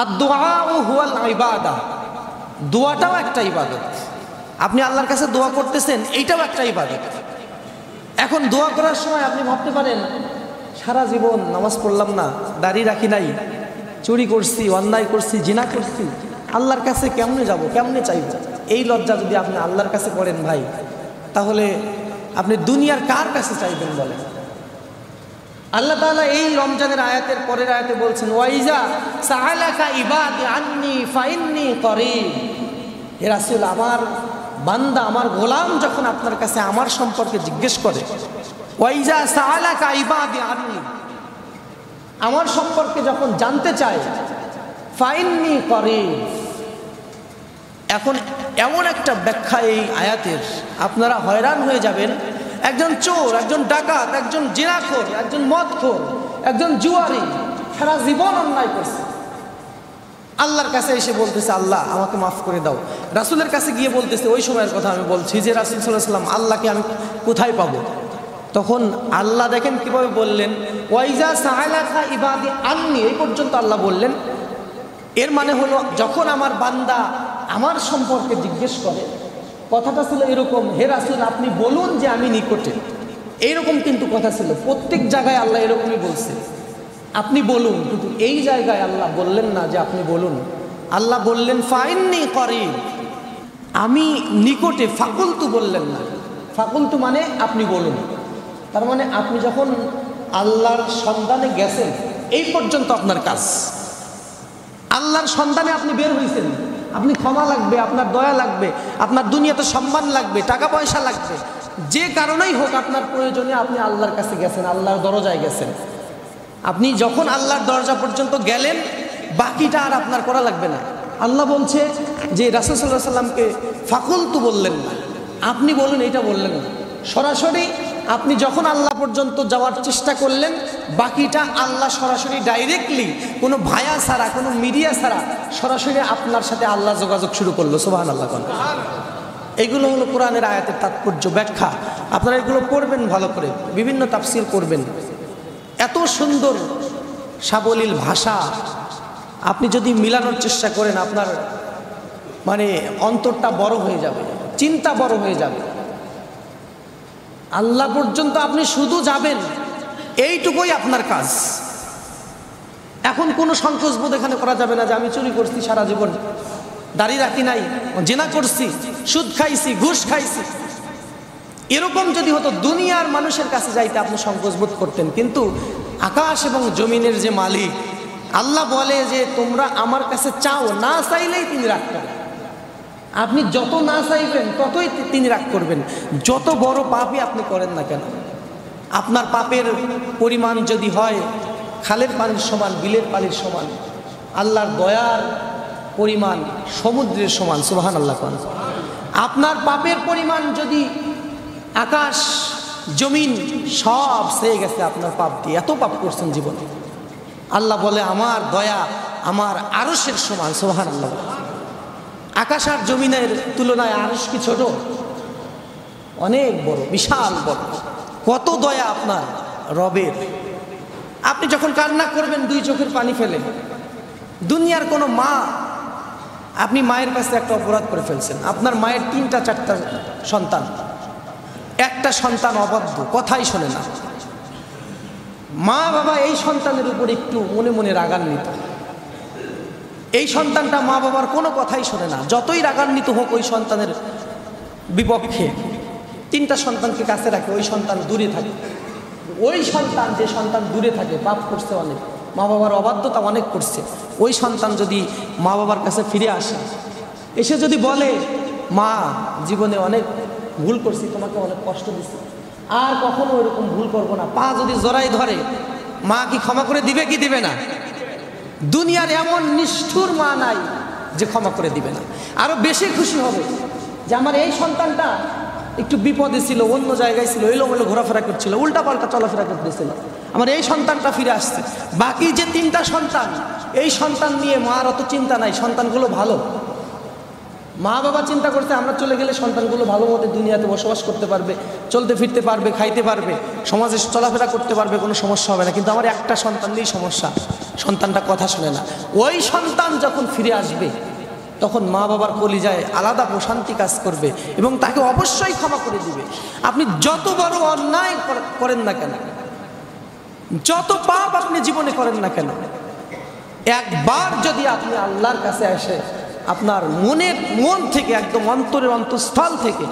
আদ-দুআউ হুয়াল ইবাদা, দোয়াটাও একটা ইবাদত। আপনি আল্লাহর কাছে দোয়া করতেছেন, এইটাও একটা ইবাদত। এখন দোয়া করার সময় আপনি ভাবতে পারেন সারা জীবন নামাজ পড়লাম না, দাড়ি রাখি নাই, চুরি করছি, অন্যায় করছি, জিনা করছি, আল্লাহর কাছে কেমনে যাব, কেমনে চাইব? এই লজ্জা যদি আপনি আল্লাহর কাছে করেন ভাই, তাহলে আপনি দুনিয়ার কার কাছে চাইবেন বলেন? আল্লাহ তাআলা এই রমজানের আয়াতের পরের আয়াতে বলছেন, ওয়াইজা সাআলাকা ইবাদি আন্নী ফাইন্নী করিব। হে রাসূল, আমার বান্দা, আমার গোলাম যখন আপনার কাছে আমার সম্পর্কে জিজ্ঞেস করে, ওয়াইজা সাআলাকা ইবাদি আন্নী, আমার সম্পর্কে যখন জানতে চায়, ফাইন্নী করিব। এখন এমন একটা ব্যাখ্যা এই আয়াতের, আপনারা হয়রান হয়ে যাবেন। একজন চোর, একজন ডাকাত, একজন জিনাখোর, একজন মদখোর, একজন জুয়ারি, সারা জীবন অন্যায় করছে, আল্লাহর কাছে এসে বলতেছে, আল্লাহ আমাকে মাফ করে দাও। রাসূলের কাছে গিয়ে বলতেছে, ওই সময়ের কথা আমি বলছি, যে রাসূল সাল্লাল্লাহু আলাইহি ওয়াসাল্লাম, আল্লাহকে আমি কোথায় পাবো? তখন আল্লাহ দেখেন কিভাবে বললেন, ওয়াইজা সাআলাকা ইবাদি আন্নী, এই পর্যন্ত আল্লাহ বললেন। এর মানে হলো, যখন আমার বান্দা আমার সম্পর্কে জিজ্ঞেস করে, কথাটা ছিল এরকম, হে রাসূল আপনি বলুন যে আমি নিকটে, এইরকম কিন্তু কথা ছিল। প্রত্যেক জায়গায় আল্লাহ এরকমই বলছে, আপনি বলুন। কিন্তু এই জায়গায় আল্লাহ বললেন না যে আপনি বলুন, আল্লাহ বললেন ফাইন্নী করিব, আমি নিকটে। ফাকুলতু বললেন না, ফাকুলতু মানে আপনি বলুন। তার মানে আপনি যখন আল্লাহর সন্ধানে গেছেন, এই পর্যন্ত আপনার কাজ। আল্লাহর সন্ধানে আপনি বের হয়েছেন, আপনি ক্ষমা লাগবে, আপনার দয়া লাগবে, আপনার দুনিয়াতে সম্মান লাগবে, টাকা পয়সা লাগবে, যে কারণেই হোক আপনার প্রয়োজনে আপনি আল্লাহর কাছে গেছেন, আল্লাহর দরজায় গেছেন। আপনি যখন আল্লাহর দরজা পর্যন্ত গেলেন, বাকিটা আর আপনার করা লাগবে না। আল্লাহ বলছে যে রাসূল সাল্লাল্লাহু আলাইহি ওয়াসাল্লামকে ফাকুলতু বললেন না, আপনি বলুন, এটা বললেন না। সরাসরি আপনি যখন আল্লাহ পর্যন্ত যাওয়ার চেষ্টা করলেন, বাকিটা আল্লাহ সরাসরি ডাইরেক্টলি, কোনো ভায়া ছাড়া, কোনো মিডিয়া ছাড়া সরাসরি আপনার সাথে আল্লাহ যোগাযোগ শুরু করলো। সুবহানাল্লাহ। এইগুলো হলো কোরআনের আয়াতের তাৎপর্য, ব্যাখ্যা। আপনারা এগুলো পড়বেন ভালো করে, বিভিন্ন তাফসীর করবেন। এত সুন্দর সাবলীল ভাষা আপনি যদি মিলানোর চেষ্টা করেন, আপনার মানে অন্তরটা বড় হয়ে যাবে, চিন্তা বড় হয়ে যাবে। আল্লাহ পর্যন্ত আপনি শুধু যাবেন, এইটুকুই আপনার কাজ। এখন কোনো সংকোচ বোধ এখানে করা যাবে না যে আমি চুরি করছি সারা জীবন, দাড়ি রাখি নাই, জিনা করছি, সুদ খাইছি, ঘুষ খাইছি। এরকম যদি হতো, দুনিয়ার মানুষের কাছে যাইতে আপনি সংকোচ বোধ করতেন। কিন্তু আকাশ এবং জমিনের যে মালিক, আল্লাহ বলে যে তোমরা আমার কাছে চাও, না চাইলেই তিনি রাগ করেন। আপনি যত না চাইবেন ততই তিনি রাগ করবেন, যত বড় পাপই আপনি করেন না কেন। আপনার পাপের পরিমাণ যদি হয় খালের পানির সমান, বিলের পানির সমান, আল্লাহর দয়ার পরিমাণ সমুদ্রের সমান। সুবহানাল্লাহ। আপনার পাপের পরিমাণ যদি আকাশ জমিন সব সেয়ে গেছে আপনার পাপ দিয়ে, এত পাপ করছেন জীবনে, আল্লাহ বলে আমার দয়া আমার আরশের সমান। সুবহানাল্লাহ। আকাশ আর জমিনের তুলনায় আরশ কি ছোট? অনেক বড়, বিশাল বড়। কত দয়া আপনার রবের। আপনি যখন কান্না করবেন দুই চোখের পানি ফেলে, দুনিয়ার কোনো মা, আপনি মায়ের কাছে একটা অপরাধ করে ফেলছেন, আপনার মায়ের 3টা 4টা সন্তান, একটা সন্তান অবাধ্য, কথাই শোনে না, মা বাবা এই সন্তানের উপর একটু মনে মনে রাগান্বিত। এই সন্তানটা মা বাবার কোনো কথাই শোনে না, যতই রাগান্বিত হোক ওই সন্তানের বিপক্ষে, 3টা সন্তানকে কাছে রাখে, ওই সন্তান দূরে থাকে। ওই সন্তান, যে সন্তান দূরে থাকে, পাপ করছে অনেক, মা বাবার অবাধ্যতা অনেক করছে, ওই সন্তান যদি মা বাবার কাছে ফিরে আসে, এসে যদি বলে মা জীবনে অনেক ভুল করছি, তোমাকে অনেক কষ্ট দিচ্ছি, আর কখনো ওইরকম ভুল করবো না, পা যদি জড়াই ধরে, মা কি ক্ষমা করে দিবে কি দিবে না? দুনিয়ার এমন নিষ্ঠুর মা নাই যে ক্ষমা করে দিবে না। আরো বেশি খুশি হবে যে আমার এই সন্তানটা একটু বিপদে ছিল, অন্য জায়গায় ছিল, এলোমেলো ঘোরাফেরা করছিল, উল্টাপাল্টা চলাফেরা করতেছিল, আমার এই সন্তানটা ফিরে আসছে। বাকি যে 3টা সন্তান, এই সন্তান নিয়ে মার অত চিন্তা নাই, সন্তানগুলো ভালো, মা বাবা চিন্তা করছে আমরা চলে গেলে সন্তানগুলো ভালো মতো দুনিয়াতে বসবাস করতে পারবে, চলতে ফিরতে পারবে, খাইতে পারবে, সমাজে চলাফেরা করতে পারবে, কোনো সমস্যা হবে না। কিন্তু আমার একটা সন্তান নিয়েই সমস্যা, সন্তানটা কথা শোনে না। ওই সন্তান যখন ফিরে আসবে তখন মা বাবার কলিজায় আলাদা প্রশান্তি কাজ করবে এবং তাকে অবশ্যই ক্ষমা করে দিবে। আপনি যত বড় অন্যায় করেন না কেন, যত পাপ আপনি জীবনে করেন না কেন, একবার যদি আপনি আল্লাহর কাছে এসে আপনার মন থেকে, একদম অন্তরের অন্তঃস্থল থেকে,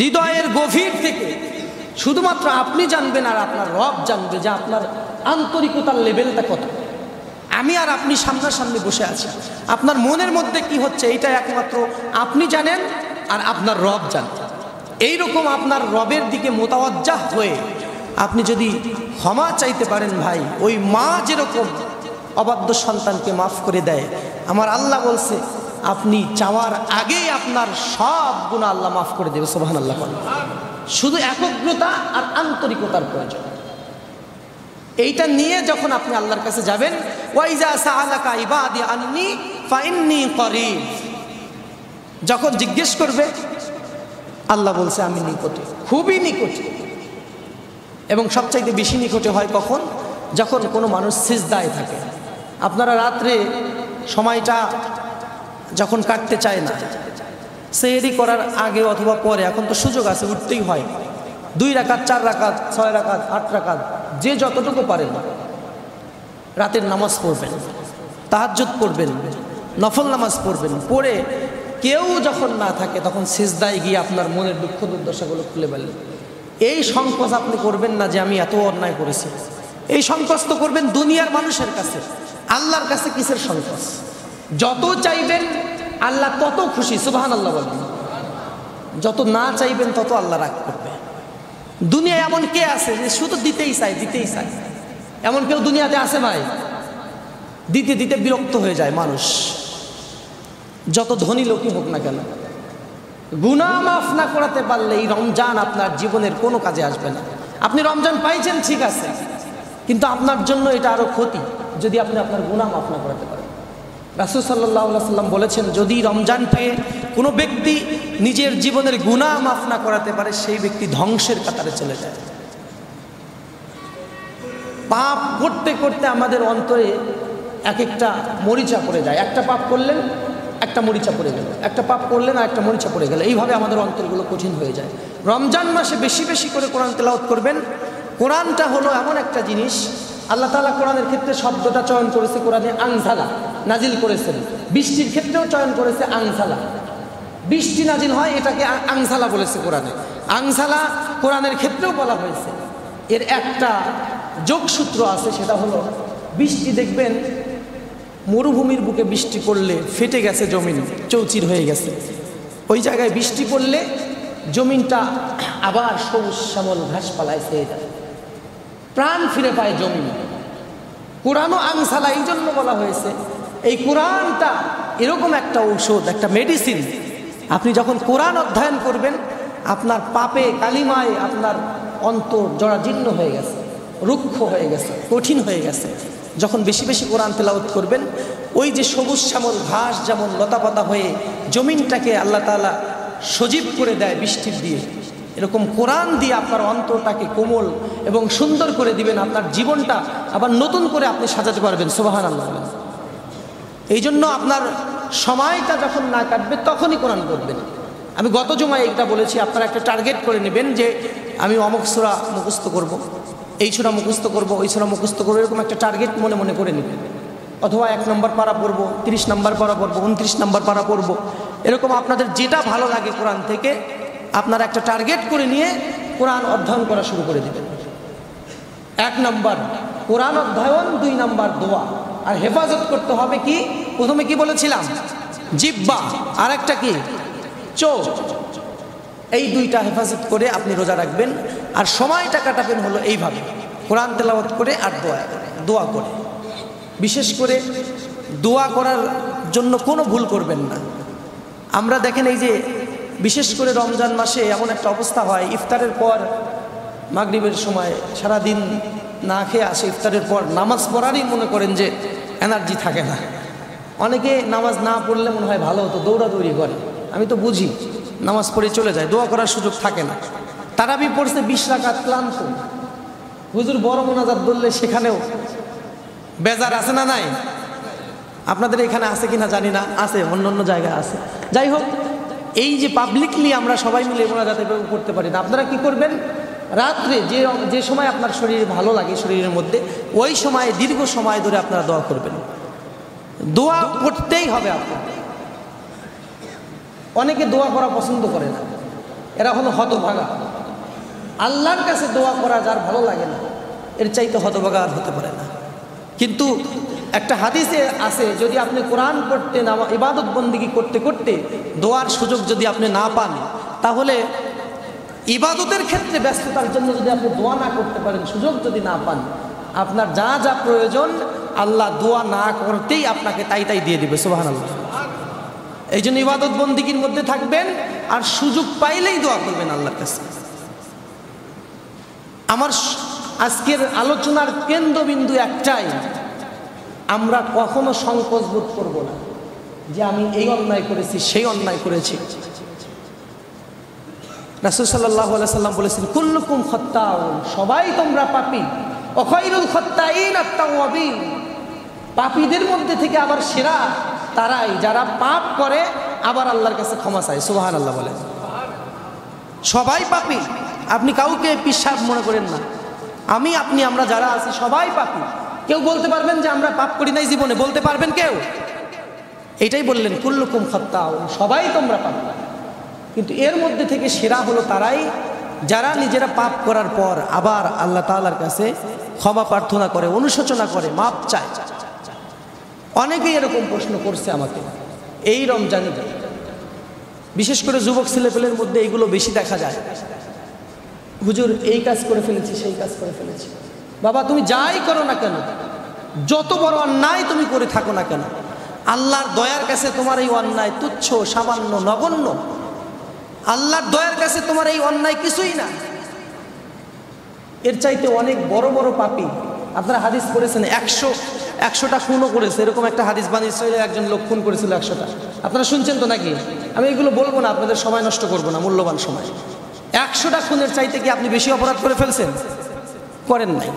হৃদয়ের গভীর থেকে শুধুমাত্র আপনি জানবেন আর আপনার রব জানবে যে আপনার আন্তরিকতার লেভেলটা কত। আমি আর আপনি সামনাসামনি বসে আছি, আপনার মনের মধ্যে কি হচ্ছে এইটা একমাত্র আপনি জানেন আর আপনার রব জানেন। এইরকম আপনার রবের দিকে মোতাওয়াজ্জাহ হয়ে আপনি যদি ক্ষমা চাইতে পারেন ভাই, ওই মা যেরকম অবাধ্য সন্তানকে মাফ করে দেয়, আমার আল্লাহ বলছে আপনি চাওয়ার আগেই আপনার সব গুনাহ আল্লাহ মাফ করে দেবে। সুবহানাল্লাহ। শুধু একগ্রতা আর আন্তরিকতার প্রয়োজন। এইটা নিয়ে যখন আপনি আল্লাহর কাছে যাবেন, ওয়াইজা সাআলাকা ইবাদি আন্নী ফাইন্নী করিব, যখন জিজ্ঞেস করবে আল্লাহ বলছে আমি নিকটে, খুবই নিকটে। এবং সবচাইতে বেশি নিকটে হয় কখন? যখন কোনো মানুষ সিজদায় থাকে। আপনারা রাত্রে সময়টা যখন কাটতে চায় না, সেহরি করার আগে অথবা পরে, এখন তো সুযোগ আছে, উঠতেই হয়। 2 রাকাত, 4 রাকাত, 6 রাকাত, 8 রাকাত, যে যতটুকু পারেন রাতের নামাজ পড়বেন, তাহাজ্জুদ পড়বেন, নফল নামাজ পড়বেন। পড়ে কেউ যখন না থাকে তখন সিজদায় গিয়ে আপনার মনের দুঃখ দুর্দশাগুলো খুলে ফেলবেন। এই সংকোচ আপনি করবেন না যে আমি এত অন্যায় করেছি। এই সংকোচ তো করবেন দুনিয়ার মানুষের কাছে, আল্লাহর কাছে কিসের সংকোচ? যত চাইবেন আল্লাহ তত খুশি। সুবহানাল্লাহ বলবেন। যত না চাইবেন তত আল্লাহ রাগ করবে। দুনিয়ায় এমন কে আছে যে শুধু দিতেই চায়, দিতেই চায়? এমন কেউ দুনিয়াতে আছে ভাই? দিতে দিতে বিরক্ত হয়ে যায় মানুষ, যত ধনী লোকই হোক না কেন। গুনাহ মাফ না করাতে পারলে এই রমজান আপনার জীবনের কোনো কাজে আসবে না। আপনি রমজান পাইছেন ঠিক আছে, কিন্তু আপনার জন্য এটা আরো ক্ষতি যদি আপনি আপনার গুনাহ মাফ না করাতে পারেন। রাসূল সাল্লাল্লাহু আলাইহি ওয়াসাল্লাম বলেছেন, যদি রমজান পেয়ে কোনো ব্যক্তি নিজের জীবনের গুনাহ মাফ না করাতে পারে, সেই ব্যক্তি ধ্বংসের কাতারে চলে যায়। পাপ করতে করতে আমাদের অন্তরে এক একটা মরিচা পড়ে যায়। একটা পাপ করলেন একটা মরিচা পড়ে গেল, একটা পাপ করলেন আর একটা মরিচা পড়ে গেল। এইভাবে আমাদের অন্তরগুলো কঠিন হয়ে যায়। রমজান মাসে বেশি বেশি করে কোরআন তেলাওয়াত করবেন। কোরআনটা হলো এমন একটা জিনিস, আল্লাহ তাআলা কোরআনের ক্ষেত্রে শব্দটা চয়ন করেছে, কোরআনে আনজালা নাজিল করেছেন। বৃষ্টির ক্ষেত্রেও চয়ন করেছে আনজালা। বৃষ্টি নাজিল হয় এটাকে আনজালা বলেছে কোরআনে। আনজালা কোরআনের ক্ষেত্রেও বলা হয়েছে। এর একটা যোগসূত্র আছে, সেটা হলো বৃষ্টি দেখবেন মরুভূমির বুকে বৃষ্টি পড়লে ফেটে গেছে জমিন, চৌচির হয়ে গেছে। ওই জায়গায় বৃষ্টি পড়লে জমিনটা আবার সবুজ শ্যামল ঘাসপালায় ছেয়ে যায়, প্রাণ ফিরে পায় জমিন। কোরআনও আনসালা এই জন্য বলা হয়েছে, এই কোরআনটা এরকম একটা ঔষধ, একটা মেডিসিন। আপনি যখন কোরআন অধ্যয়ন করবেন, আপনার পাপে কালিমায় আপনার অন্তর জরাজীর্ণ হয়ে গেছে, রুক্ষ হয়ে গেছে, কঠিন হয়ে গেছে। যখন বেশি বেশি কোরআন তেলাওয়াত করবেন, ওই যে সবুজ শ্যামল ঘাস যেমন লতাপাতা হয়ে জমিনটাকে আল্লাহ তাআলা সজীব করে দেয় বৃষ্টির দিয়ে, এরকম কোরআন দিয়ে আপনার অন্তরটাকে কোমল এবং সুন্দর করে দিবেন। আপনার জীবনটা আবার নতুন করে আপনি সাজাতে পারবেন। সুবহানাল্লাহ। এই জন্য আপনার সময়টা যখন না কাটবে তখনই কোরআন পড়বেন। আমি গত জুমায় এটা বলেছি, আপনারা একটা টার্গেট করে নেবেন যে আমি অমুক সূরা মুখস্থ করব, এই সূরা মুখস্থ করব, ওই সূরা মুখস্থ করব, এরকম একটা টার্গেট মনে মনে করে নেবেন। অথবা 1 নম্বর পারা পড়ব, 30 নম্বর পারা পড়ব, 29 নম্বর পারা পড়ব, এরকম আপনাদের যেটা ভালো লাগে কোরআন থেকে আপনারা একটা টার্গেট করে নিয়ে কোরআন অধ্যয়ন করা শুরু করে দেবেন। 1 নম্বর কোরআন অধ্যয়ন, 2 নম্বর দোয়া। আর হেফাজত করতে হবে কি? প্রথমে কি বলেছিলাম? জিহ্বা, আর একটা কি? চোখ। এই 2টা হেফাজত করে আপনি রোজা রাখবেন। আর সময়টা কাটাবেন হলো এইভাবে, কোরআন তেলাওয়াত করে আর দোয়া করে। বিশেষ করে দোয়া করার জন্য কোনো ভুল করবেন না। আমরা দেখেন এই যে বিশেষ করে রমজান মাসে এমন একটা অবস্থা হয়, ইফতারের পর মাগরিবের সময় সারাদিন না খেয়ে আসে, ইফতারের পর নামাজ পড়ারই মনে করেন যে এনার্জি থাকে না। অনেকে নামাজ না পড়লে মনে হয় ভালো হতো, দৌড়াদৌড়ি করে। আমি তো বুঝি, নামাজ পড়ে চলে যায়, দোয়া করার সুযোগ থাকে না। তারাবি পড়ছে 20 রাকাত, ক্লান্ত। হুজুর বড় মোনাজাত বললে সেখানেও বেজার আছে না নাই? আপনাদের এখানে আছে কিনা জানি না, আছে, অন্য অন্য জায়গায় আছে। যাই হোক, এই যে পাবলিকলি আমরা সবাই মিলে মোনাজাত করতে পারি না, আপনারা কি করবেন, রাত্রে যে সময় আপনার শরীরে ভালো লাগে, শরীরের মধ্যে ওই সময়ে দীর্ঘ সময় ধরে আপনারা দোয়া করবেন। দোয়া করতেই হবে আপনার। অনেকে দোয়া করা পছন্দ করে না, এরা হলো হতভাগা। আল্লাহর কাছে দোয়া করা যার ভালো লাগে না, এর চাইতে হতভাগা আর হতে পারে না। কিন্তু একটা হাদিসে আছে, যদি আপনি কোরআন পড়তে, ইবাদত বন্দিগি করতে করতে দোয়ার সুযোগ যদি আপনি না পান, তাহলে ইবাদতের ক্ষেত্রে ব্যস্ততার জন্য যদি আপনি দোয়া না করতে পারেন, সুযোগ যদি না পান, আপনার যা যা প্রয়োজন আল্লাহ দোয়া না করতেই আপনাকে তাই তাই দিয়ে দিবে। সুবহানাল্লাহ। এই জন্য ইবাদত বন্দিগির মধ্যে থাকবেন, আর সুযোগ পাইলেই দোয়া করবেন আল্লাহর কাছে। আমার আজকের আলোচনার কেন্দ্রবিন্দু একটাই, আমরা কখনো সংকোচ বোধ করব না যে আমি এই অন্যায় করেছি, সেই অন্যায় করেছি। রাসূল সাল্লাল্লাহু আলাইহি সাল্লাম বলেছেন, কুল্লুকুম খাত্তাউন, সবাই তোমরা পাপী, ওয়া খায়রুল খাত্তাইন আত-তাওয়াবিন, পাপীদের মধ্যে থেকে আবার সেরা তারাই যারা পাপ করে আবার আল্লাহর কাছে ক্ষমা চায়। সুবহানাল্লাহ বলেন। সবাই পাপী, আপনি কাউকে পিশাব মনে করেন না। আমি, আপনি, আমরা যারা আছি সবাই পাপী। কেউ বলতে পারবেন যে আমরা পাপ করি নাই জীবনে? বলতে পারবেন কেউ? এটাই বললেন, কুল্লুকুম খাত্তাউন, সবাই তোমরা পাপী। কিন্তু এর মধ্যে থেকে সেরা হলো তারাই যারা নিজেরা পাপ করার পর আবার আল্লাহ তাআলার কাছে ক্ষমা প্রার্থনা করে, অনুশোচনা করে, মাপ চায়। অনেকেই এরকম প্রশ্ন করছে আমাকে এই রমজানে, বিশেষ করে যুবক ছেলেপেলের মধ্যে এইগুলো বেশি দেখা যায়। হুজুর এই কাজ করে ফেলেছি, সেই কাজ করে ফেলেছি। বাবা, তুমি যাই করো না কেন, যত বড় অন্যায় তুমি করে থাকো না কেন, আল্লাহর দয়ার কাছে তোমার এই অন্যায় তুচ্ছ, সামান্য, নগণ্য। আল্লাহর দয়ার কাছে তোমার এই অন্যায় কিছুই না। এর চাইতে অনেক বড় বড় পাপী, আপনারা হাদিস পড়েছেন, 100টা খুনও করেছে, এরকম একটা হাদিস বানী ইসরায়েলের একজন লোক খুন করেছিল 100টা। আপনারা শুনছেন তো নাকি? আমি এগুলো বলবো না, আপনাদের সময় নষ্ট করবো না, মূল্যবান সময়। 100টা খুনের চাইতে কি আপনি বেশি অপরাধ করে ফেলছেন? করেন নাই।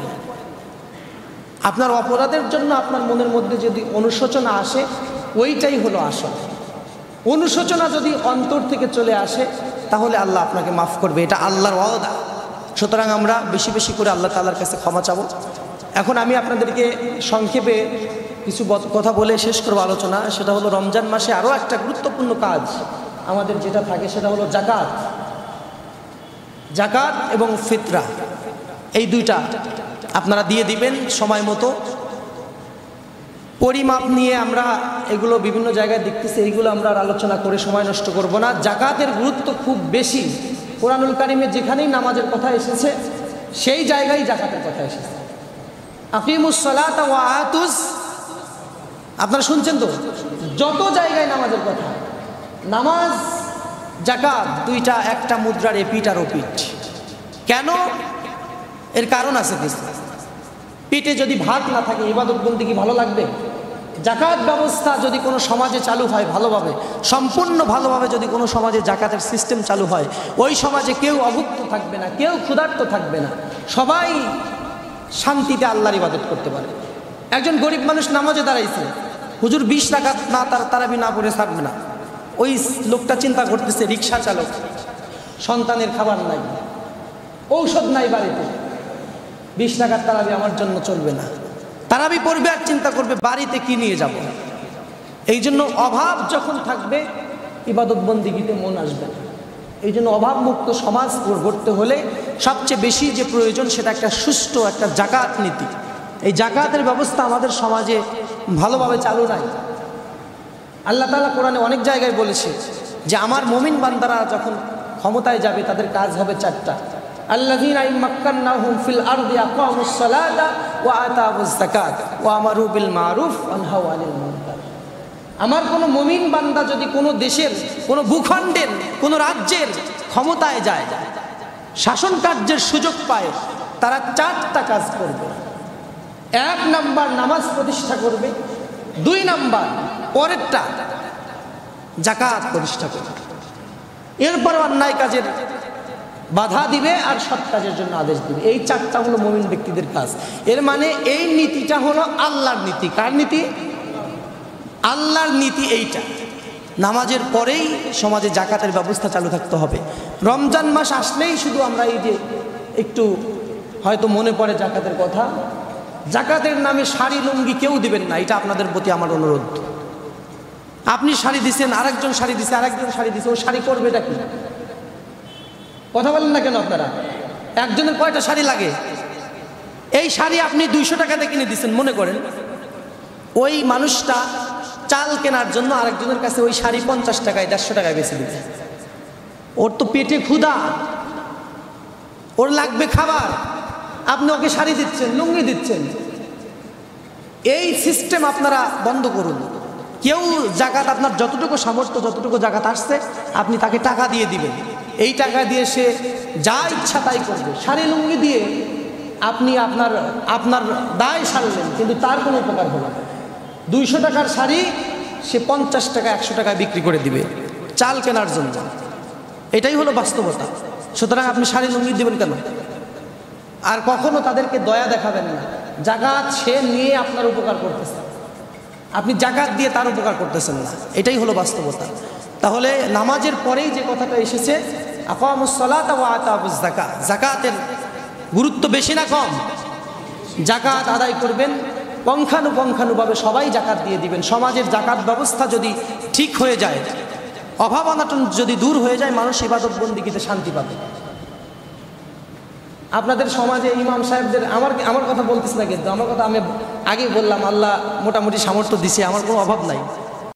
আপনার অপরাধের জন্য আপনার মনের মধ্যে যদি অনুশোচনা আসে, ওইটাই হলো আসল। অনুশোচনা যদি অন্তর থেকে চলে আসে, তাহলে আল্লাহ আপনাকে মাফ করবে, এটা আল্লাহর ওয়াদা। সুতরাং আমরা বেশি বেশি করে আল্লাহ তাআলার কাছে ক্ষমা চাবো। এখন আমি আপনাদেরকে সংক্ষেপে কিছু কথা বলে শেষ করবো আলোচনা। সেটা হলো, রমজান মাসে আরও একটা গুরুত্বপূর্ণ কাজ আমাদের যেটা থাকে, সেটা হলো জাকাত। জাকাত এবং ফিতরা, এই দুইটা আপনারা দিয়ে দিবেন সময় মতো। পরিমাপ নিয়ে আমরা এগুলো বিভিন্ন জায়গায় দেখতেছি, এইগুলো আমরা আলোচনা করে সময় নষ্ট করব না। জাকাতের গুরুত্ব খুব বেশি। কোরআনুল কারিমে যেখানেই নামাজের কথা এসেছে, সেই জায়গায় জাকাতের কথা এসেছে। আকিমুস সালাতা ওয়া আতুস, আপনারা শুনছেন তো, যত জায়গায় নামাজের কথা, নামাজ, জাকাত দুইটা একটা মুদ্রার এপিঠ আর ওপিঠ। কেন? এর কারণ আছে কিছু। পেটে যদি ভাত না থাকে, ইবাদত বন্দেগী ভালো লাগবে? জাকাত ব্যবস্থা যদি কোনো সমাজে চালু হয় ভালোভাবে, সম্পূর্ণ ভালোভাবে যদি কোনো সমাজে জাকাতের সিস্টেম চালু হয়, ওই সমাজে কেউ অভুক্ত থাকবে না, কেউ ক্ষুধার্ত থাকবে না, সবাই শান্তিতে আল্লাহর ইবাদত করতে পারে। একজন গরিব মানুষ নামাজে দাঁড়াইছে, হুজুর 20 রাকাত না তারাবি না পড়ে থাকবে না। ওই লোকটা চিন্তা করতেছে, রিক্সা চালক, সন্তানের খাবার নাই, ঔষধ নাই বাড়িতে, 20 রাকাত তারাবি আমার জন্য চলবে না। তারাবি পড়বে আর চিন্তা করবে বাড়িতে কি নিয়ে যাব। এই জন্য অভাব যখন থাকবে, ইবাদত বন্দিগিতে মন আসবে না। এই জন্য অভাবমুক্ত সমাজ গড়তে হলে সবচেয়ে বেশি যে প্রয়োজন, সেটা একটা সুষ্ঠু একটা জাকাত নীতি। এই জাকাতের ব্যবস্থা আমাদের সমাজে ভালোভাবে চালু নাই। আল্লাহ তাআলা কোরআনে অনেক জায়গায় বলেছে যে আমার মুমিন বান্দারা যখন ক্ষমতায় যাবে, তাদের কাজ হবে 4টা। আল্লাযীনা ইম্মাক্কান্নাহুম ফিল আরদি আকামুস সালাতা ওয়া আতাউজ যাকাত ওয়া আমারু বিল মারুফ ওয়া নাহাউ আনিল মুনকার। আমার কোনো মুমিন বান্দা যদি কোনো দেশের, কোনো ভূখণ্ডের, কোনো রাজ্যের ক্ষমতায় যায়, শাসন কার্যের সুযোগ পায়, তারা 4টা কাজ করবে। 1 নাম্বার নামাজ প্রতিষ্ঠা করবে, 2 নাম্বার পরেরটা জাকাত প্রতিষ্ঠা করবে, এরপর অন্যায় কাজের বাধা দিবে আর সৎ কাজের জন্য আদেশ দিবে। এই চারটা হলো মুমিন ব্যক্তিদের কাজ। এর মানে এই নীতিটা হলো আল্লাহর নীতি। কার নীতি? আল্লাহর নীতি। এইটা নামাজের পরেই সমাজে জাকাতের ব্যবস্থা চালু থাকতে হবে। রমজান মাস আসলেই শুধু আমরা এই যে একটু হয়তো মনে পড়ে জাকাতের কথা, জাকাতের নামে শাড়ি লুঙ্গি কেউ দিবেন না, এটা আপনাদের প্রতি আমার অনুরোধ। আপনি শাড়ি দিচ্ছেন, আরেকজন শাড়ি দিচ্ছে, আরেকজন শাড়ি দিচ্ছে, ও শাড়ি করবেটা কি? কথা বলেন না কেন আপনারা? একজনের কয়টা শাড়ি লাগে? এই শাড়ি আপনি 200 টাকাতে কিনে দিচ্ছেন, মনে করেন ওই মানুষটা চাল কেনার জন্য আরেকজনের কাছে ওই শাড়ি 50 টাকায় 150 টাকায় বেচে দিচ্ছে। ওর তো পেটে ক্ষুধা, ওর লাগবে খাবার, আপনি ওকে শাড়ি দিচ্ছেন, লুঙ্গি দিচ্ছেন। এই সিস্টেম আপনারা বন্ধ করুন। কেউ জাকাত, আপনার যতটুকু সামর্থ্য, যতটুকু জাকাত আসছে আপনি তাকে টাকা দিয়ে দিবেন। এই টাকা দিয়ে সে যা ইচ্ছা তাই করবে। শাড়ি লুঙ্গি দিয়ে আপনি আপনার দায় সারলেন, কিন্তু তার কোনো উপকার হলো না। 200 টাকার শাড়ি সে 50 টাকা 100 টাকায় বিক্রি করে দিবে চাল কেনার জন্য। এটাই হলো বাস্তবতা। সুতরাং আপনি শাড়ি লুঙ্গি দিবেন কেন? আর কখনো তাদেরকে দয়া দেখাবেন না। জাকাত সে নিয়ে আপনার উপকার করতেছে, আপনি জাকাত দিয়ে তার উপকার করতেছেন না। এটাই হলো বাস্তবতা। তাহলে নামাজের পরেই যে কথাটা এসেছে, আকামুস সালাতা ওয়া আতাউজ যাকাত, জাকাতের গুরুত্ব বেশি না কম? জাকাত আদায় করবেন, পঙ্খানুপঙ্খানুভাবে সবাই জাকাত দিয়ে দিবেন। সমাজের জাকাত ব্যবস্থা যদি ঠিক হয়ে যায়, অভাব অনাটন যদি দূর হয়ে যায়, মানুষ ইবাদত বন্দিগিতে শান্তি পাবে। আপনাদের সমাজে ইমাম সাহেবদের, আমার কথা বলতেছি না, কিন্তু আমার কথা আমি আগেই বললাম, আল্লাহ মোটামুটি সামর্থ্য দিছে, আমার কোনো অভাব নাই।